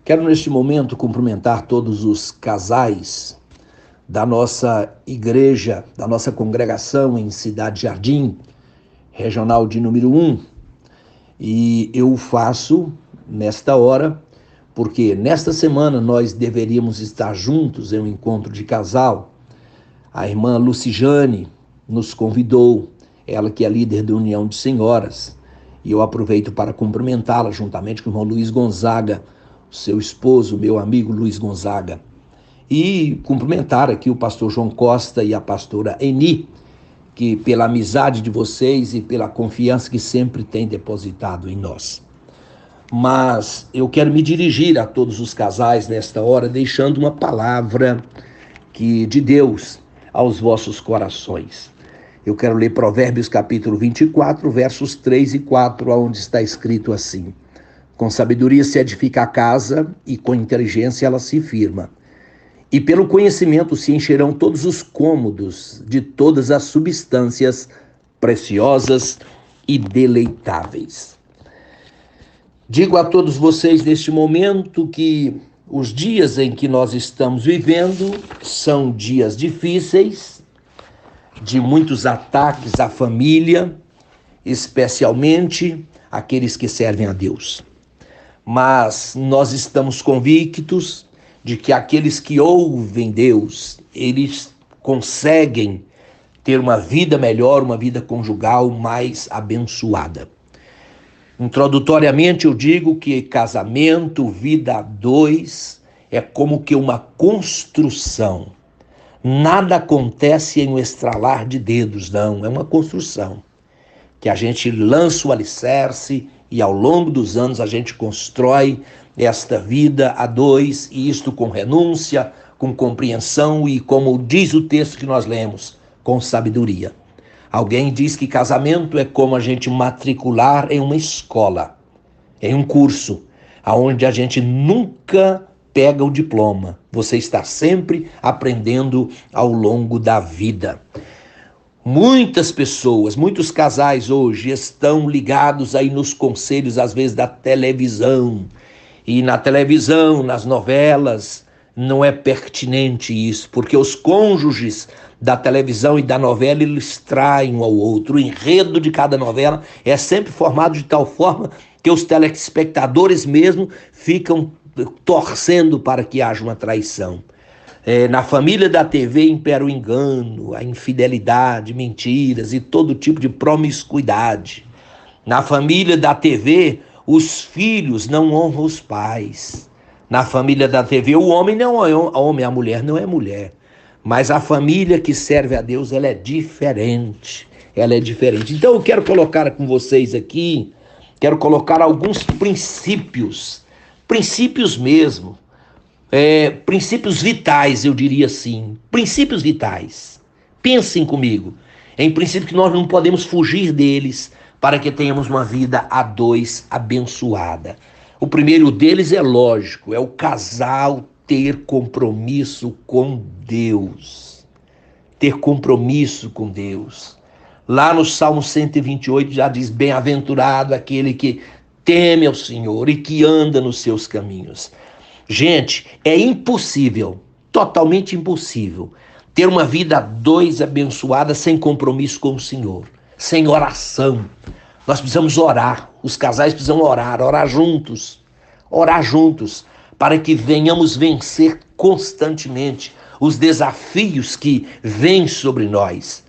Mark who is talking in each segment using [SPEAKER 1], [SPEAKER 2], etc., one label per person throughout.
[SPEAKER 1] Quero neste momento cumprimentar todos os casais da nossa igreja, da nossa congregação em Cidade Jardim, regional de número 1. E eu faço nesta hora, porque nesta semana nós deveríamos estar juntos em um encontro de casal. A irmã Lucijane nos convidou, ela que é líder da União de Senhoras, e eu aproveito para cumprimentá-la juntamente com o irmão Luiz Gonzaga, seu esposo, meu amigo Luiz Gonzaga, e cumprimentar aqui o pastor João Costa e a pastora Eni, que pela amizade de vocês e pela confiança que sempre têm depositado em nós. Mas eu quero me dirigir a todos os casais nesta hora, deixando uma palavra de Deus aos vossos corações. Eu quero ler Provérbios capítulo 24, versos 3 e 4, onde está escrito assim: com sabedoria se edifica a casa, e com inteligência ela se firma. E pelo conhecimento se encherão todos os cômodos de todas as substâncias preciosas e deleitáveis. Digo a todos vocês neste momento que os dias em que nós estamos vivendo são dias difíceis, de muitos ataques à família, especialmente aqueles que servem a Deus. Mas nós estamos convictos de que aqueles que ouvem Deus, eles conseguem ter uma vida melhor, uma vida conjugal mais abençoada. Introdutoriamente eu digo que casamento, vida a dois, é como que uma construção. Nada acontece em um estralar de dedos, não, é uma construção. Que a gente lança o alicerce e ao longo dos anos a gente constrói esta vida a dois, e isto com renúncia, com compreensão e, como diz o texto que nós lemos, com sabedoria. Alguém diz que casamento é como a gente matricular em uma escola, em um curso, onde a gente nunca pega o diploma. Você está sempre aprendendo ao longo da vida. Muitas pessoas, muitos casais hoje estão ligados aí nos conselhos, às vezes, da televisão. E na televisão, nas novelas, não é pertinente isso, porque os cônjuges da televisão e da novela, eles traem um ao outro. O enredo de cada novela é sempre formado de tal forma que os telespectadores mesmo ficam torcendo para que haja uma traição. Na família da TV impera o engano, a infidelidade, mentiras e todo tipo de promiscuidade. Na família da TV, os filhos não honram os pais. Na família da TV, o homem não é homem, a mulher não é mulher. Mas a família que serve a Deus, ela é diferente. Ela é diferente. Então eu quero colocar com vocês aqui, quero colocar alguns princípios mesmo, princípios vitais, eu diria assim, princípios vitais. Pensem comigo, em princípio que nós não podemos fugir deles para que tenhamos uma vida a dois abençoada. O primeiro deles é lógico, é o casal ter compromisso com Deus. Ter compromisso com Deus. Lá no Salmo 128 já diz: bem-aventurado aquele que teme ao Senhor e que anda nos seus caminhos. Gente, é impossível, totalmente impossível, ter uma vida a dois abençoada sem compromisso com o Senhor, sem oração. Nós precisamos orar, os casais precisam orar juntos, para que venhamos vencer constantemente os desafios que vêm sobre nós.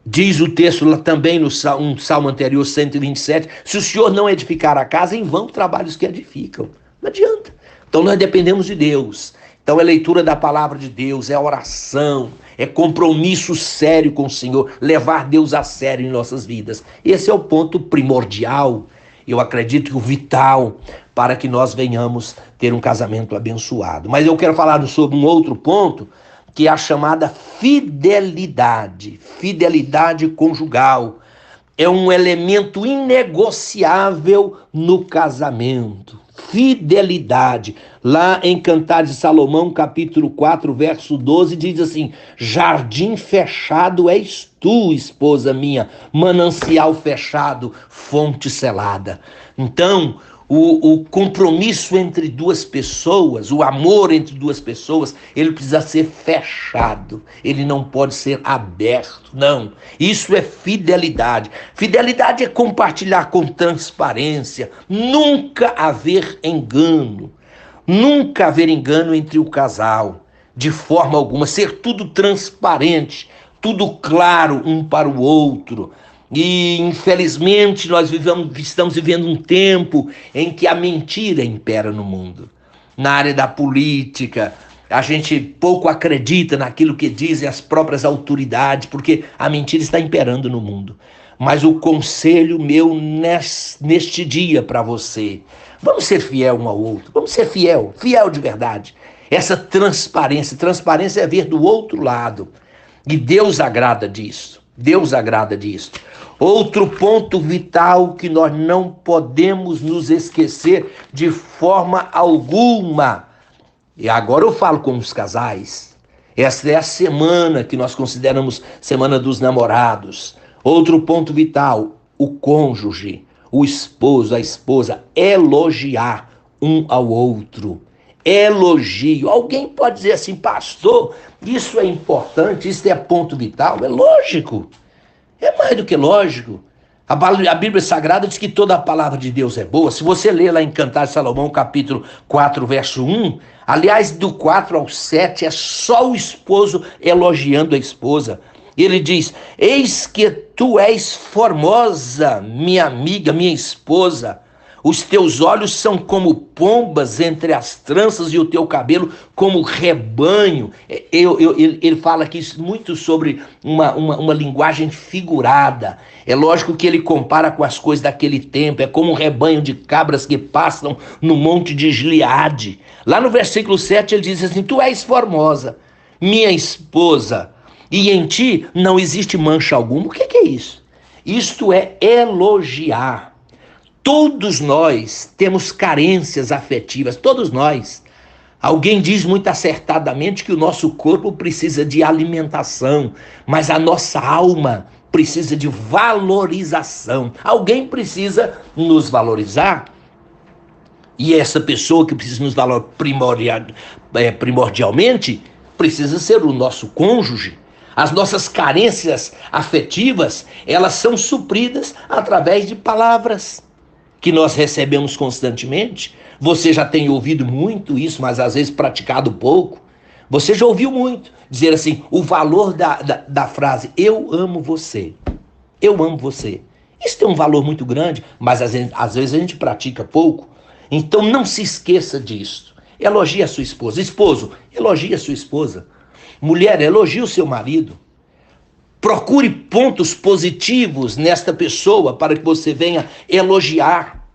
[SPEAKER 1] Diz o texto lá também no salmo anterior, 127, se o Senhor não edificar a casa, em vão trabalhos que edificam. Não adianta. Então nós dependemos de Deus. Então é leitura da palavra de Deus, é oração, é compromisso sério com o Senhor, levar Deus a sério em nossas vidas. Esse é o ponto primordial, eu acredito que o vital, para que nós venhamos ter um casamento abençoado. Mas eu quero falar sobre um outro ponto, que é a chamada fidelidade conjugal. É um elemento inegociável no casamento. Fidelidade. Lá em Cantares de Salomão, capítulo 4, verso 12, diz assim: jardim fechado és tu, esposa minha, manancial fechado, fonte selada. Então, O compromisso entre duas pessoas, o amor entre duas pessoas, ele precisa ser fechado, ele não pode ser aberto, não. Isso é fidelidade. Fidelidade é compartilhar com transparência, nunca haver engano. Nunca haver engano entre o casal, de forma alguma, ser tudo transparente, tudo claro um para o outro. E, infelizmente, estamos vivendo um tempo em que a mentira impera no mundo. Na área da política, a gente pouco acredita naquilo que dizem as próprias autoridades, porque a mentira está imperando no mundo. Mas o conselho meu neste dia para você, vamos ser fiel um ao outro, vamos ser fiel de verdade. Essa transparência é ver do outro lado. E Deus agrada disso, Deus agrada disso. Outro ponto vital que nós não podemos nos esquecer de forma alguma. E agora eu falo com os casais. Essa é a semana que nós consideramos Semana dos Namorados. Outro ponto vital, o cônjuge, o esposo, a esposa, elogiar um ao outro. Elogio. Alguém pode dizer assim, pastor, isso é importante, isso é ponto vital. É lógico. É mais do que lógico. A Bíblia Sagrada diz que toda a palavra de Deus é boa. Se você ler lá em Cantares de Salomão, capítulo 4, verso 1, aliás, do 4 ao 7, é só o esposo elogiando a esposa. Ele diz, eis que tu és formosa, minha amiga, minha esposa. Os teus olhos são como pombas entre as tranças e o teu cabelo como rebanho. Ele fala aqui muito sobre uma linguagem figurada. É lógico que ele compara com as coisas daquele tempo. É como um rebanho de cabras que passam no monte de Gileade. Lá no versículo 7 ele diz assim, tu és formosa, minha esposa, e em ti não existe mancha alguma. O que é isso? Isto é elogiar. Todos nós temos carências afetivas, todos nós. Alguém diz muito acertadamente que o nosso corpo precisa de alimentação, mas a nossa alma precisa de valorização. Alguém precisa nos valorizar. E essa pessoa que precisa nos valorizar primordialmente precisa ser o nosso cônjuge. As nossas carências afetivas, elas são supridas através de palavras que nós recebemos constantemente. Você já tem ouvido muito isso, mas às vezes praticado pouco. Você já ouviu muito dizer assim, o valor da frase, eu amo você, eu amo você. Isso tem um valor muito grande, mas às vezes a gente pratica pouco. Então não se esqueça disso. Elogie a sua esposa. Esposo, elogie a sua esposa. Mulher, elogie o seu marido. Procure pontos positivos nesta pessoa para que você venha elogiar.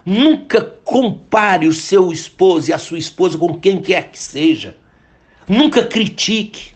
[SPEAKER 1] Nunca compare o seu esposo e a sua esposa com quem quer que seja. Nunca critique.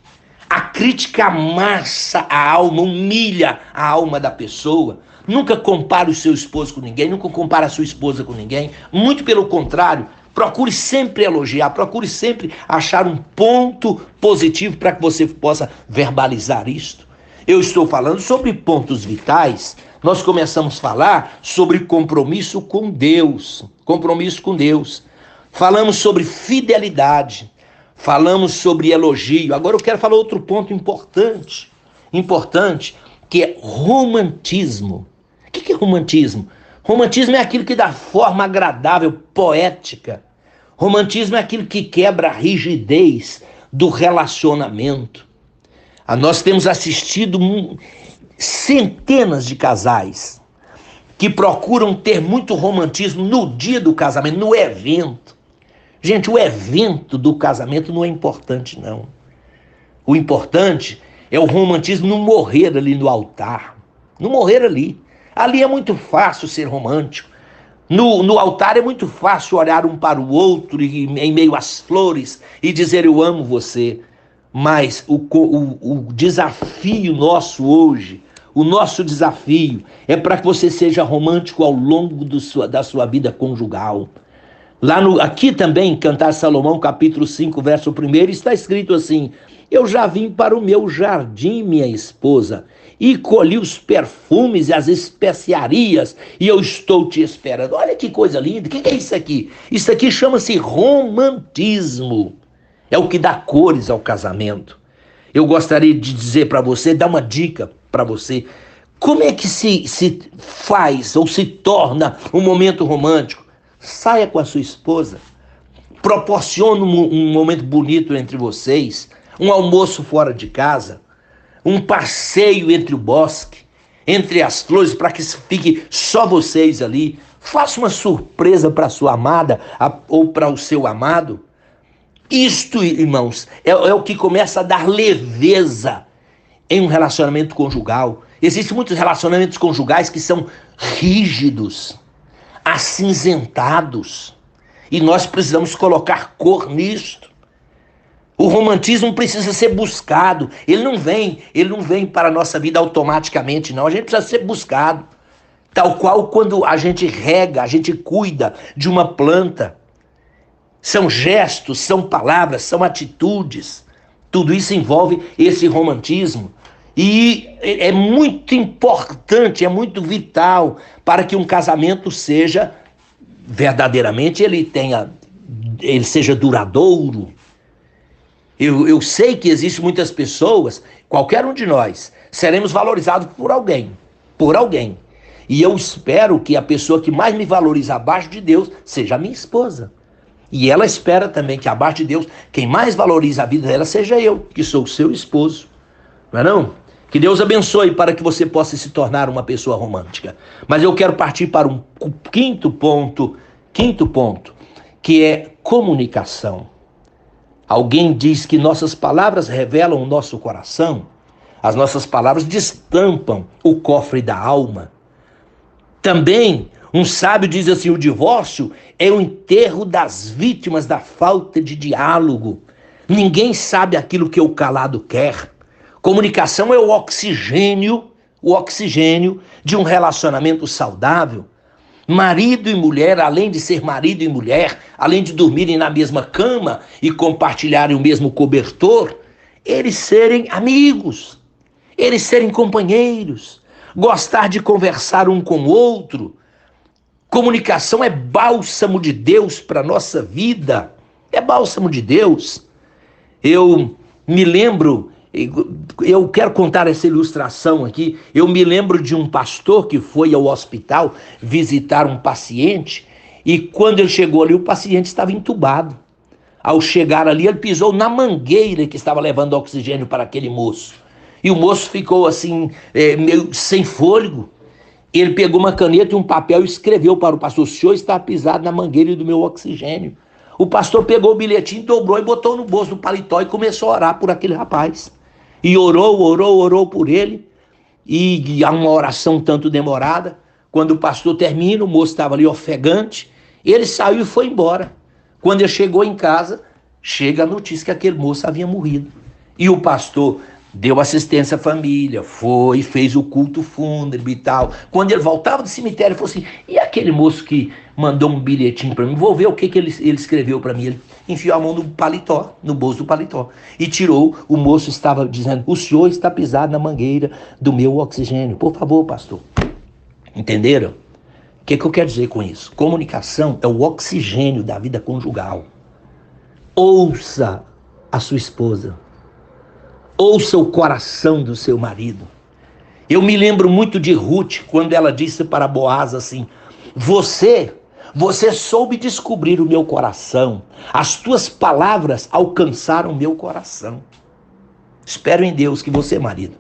[SPEAKER 1] A crítica amassa a alma, humilha a alma da pessoa. Nunca compare o seu esposo com ninguém, nunca compare a sua esposa com ninguém. Muito pelo contrário, procure sempre elogiar, procure sempre achar um ponto positivo para que você possa verbalizar isto. Eu estou falando sobre pontos vitais. Nós começamos a falar sobre compromisso com Deus. Compromisso com Deus. Falamos sobre fidelidade. Falamos sobre elogio. Agora eu quero falar outro ponto importante. Que é romantismo. O que é romantismo? Romantismo é aquilo que dá forma agradável, poética. Romantismo é aquilo que quebra a rigidez do relacionamento. Nós temos assistido centenas de casais que procuram ter muito romantismo no dia do casamento, no evento. Gente, o evento do casamento não é importante, não. O importante é o romantismo não morrer ali no altar. Não morrer ali. Ali é muito fácil ser romântico. No altar é muito fácil olhar um para o outro e, em meio às flores e dizer eu amo você. Mas o desafio nosso hoje, o nosso desafio é para que você seja romântico ao longo da sua vida conjugal. Aqui também, em Cantares de Salomão, capítulo 5, verso 1, está escrito assim, Eu já vim para o meu jardim, minha esposa, e colhi os perfumes e as especiarias, e eu estou te esperando. Olha que coisa linda. O que é isso aqui? Isso aqui chama-se romantismo. É o que dá cores ao casamento. Eu gostaria de dizer para você, dar uma dica para você. Como é que se faz ou se torna um momento romântico? Saia com a sua esposa. Proporcione um momento bonito entre vocês. Um almoço fora de casa. Um passeio entre o bosque, entre as flores, para que fique só vocês ali. Faça uma surpresa para a sua amada ou para o seu amado. Isto, irmãos, é o que começa a dar leveza em um relacionamento conjugal. Existem muitos relacionamentos conjugais que são rígidos, acinzentados, e nós precisamos colocar cor nisto. O romantismo precisa ser buscado. Ele não vem para a nossa vida automaticamente, não. A gente precisa ser buscado. Tal qual quando a gente rega, a gente cuida de uma planta. São gestos, são palavras, são atitudes. Tudo isso envolve esse romantismo. E é muito importante, é muito vital para que um casamento seja verdadeiramente, ele seja duradouro. Eu sei que existem muitas pessoas, qualquer um de nós, seremos valorizados por alguém. E eu espero que a pessoa que mais me valoriza abaixo de Deus seja a minha esposa. E ela espera também que abaixo de Deus, quem mais valoriza a vida dela seja eu, que sou o seu esposo. Não é não? Que Deus abençoe para que você possa se tornar uma pessoa romântica. Mas eu quero partir para um quinto ponto, que é comunicação. Alguém diz que nossas palavras revelam o nosso coração, as nossas palavras destampam o cofre da alma. Também, um sábio diz assim, o divórcio é o enterro das vítimas da falta de diálogo. Ninguém sabe aquilo que o calado quer. Comunicação é o oxigênio de um relacionamento saudável. Marido e mulher, além de ser marido e mulher, além de dormirem na mesma cama e compartilharem o mesmo cobertor, eles serem amigos, eles serem companheiros, gostar de conversar um com o outro. Comunicação é bálsamo de Deus para a nossa vida, é bálsamo de Deus. Eu me lembro, eu quero contar essa ilustração aqui. Eu me lembro de um pastor que foi ao hospital visitar um paciente e quando ele chegou ali, o paciente estava entubado. Ao chegar ali, ele pisou na mangueira que estava levando oxigênio para aquele moço. E o moço ficou assim, meio sem fôlego. Ele pegou uma caneta e um papel e escreveu para o pastor: o senhor está pisado na mangueira do meu oxigênio. O pastor pegou o bilhetinho, dobrou e botou no bolso do paletó e começou a orar por aquele rapaz. E orou por ele. E há uma oração tanto demorada. Quando o pastor termina, o moço estava ali ofegante. Ele saiu e foi embora. Quando ele chegou em casa, chega a notícia que aquele moço havia morrido. E o pastor deu assistência à família, fez o culto fúnebre e tal. Quando ele voltava do cemitério, ele falou assim: e aquele moço que mandou um bilhetinho para mim? Vou ver o que ele escreveu para mim. Ele enfiou a mão no paletó, no bolso do paletó, e tirou. O moço estava dizendo: o senhor está pisado na mangueira do meu oxigênio. Por favor, pastor. Entenderam? O que eu quero dizer com isso? Comunicação é o oxigênio da vida conjugal. Ouça a sua esposa. Ouça o coração do seu marido. Eu me lembro muito de Ruth, quando ela disse para Boaz assim: Você soube descobrir o meu coração. As tuas palavras alcançaram o meu coração. Espero em Deus que você, marido,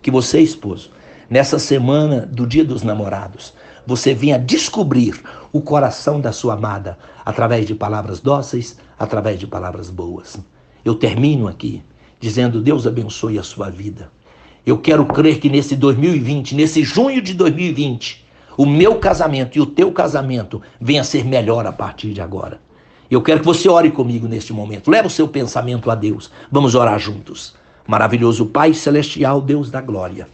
[SPEAKER 1] que você, esposo, nessa semana do Dia dos Namorados, você venha descobrir o coração da sua amada através de palavras dóceis, através de palavras boas. Eu termino aqui dizendo: Deus abençoe a sua vida. Eu quero crer que nesse 2020, nesse junho de 2020, o meu casamento e o teu casamento venha a ser melhor a partir de agora. Eu quero que você ore comigo neste momento. Leva o seu pensamento a Deus. Vamos orar juntos. Maravilhoso Pai Celestial, Deus da glória.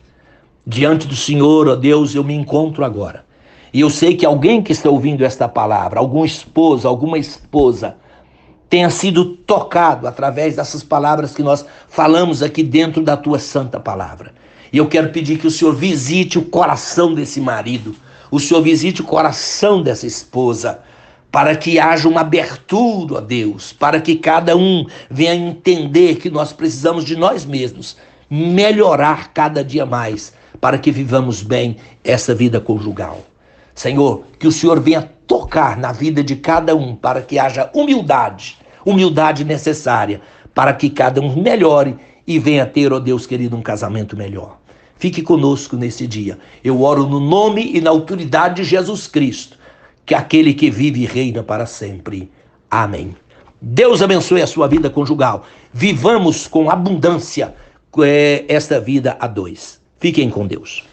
[SPEAKER 1] Diante do Senhor, ó Deus, eu me encontro agora. E eu sei que alguém que está ouvindo esta palavra, algum esposo, alguma esposa, tenha sido tocado através dessas palavras que nós falamos aqui dentro da tua santa palavra. E eu quero pedir que o Senhor visite o coração desse marido, o Senhor visite o coração dessa esposa, para que haja uma abertura, ó Deus, para que cada um venha entender que nós precisamos de nós mesmos, melhorar cada dia mais, para que vivamos bem essa vida conjugal. Senhor, que o Senhor venha tocar na vida de cada um, para que haja humildade necessária, para que cada um melhore e venha ter, ó Deus querido, um casamento melhor. Fique conosco nesse dia. Eu oro no nome e na autoridade de Jesus Cristo, que é aquele que vive e reina para sempre. Amém. Deus abençoe a sua vida conjugal. Vivamos com abundância esta vida a dois. Fiquem com Deus.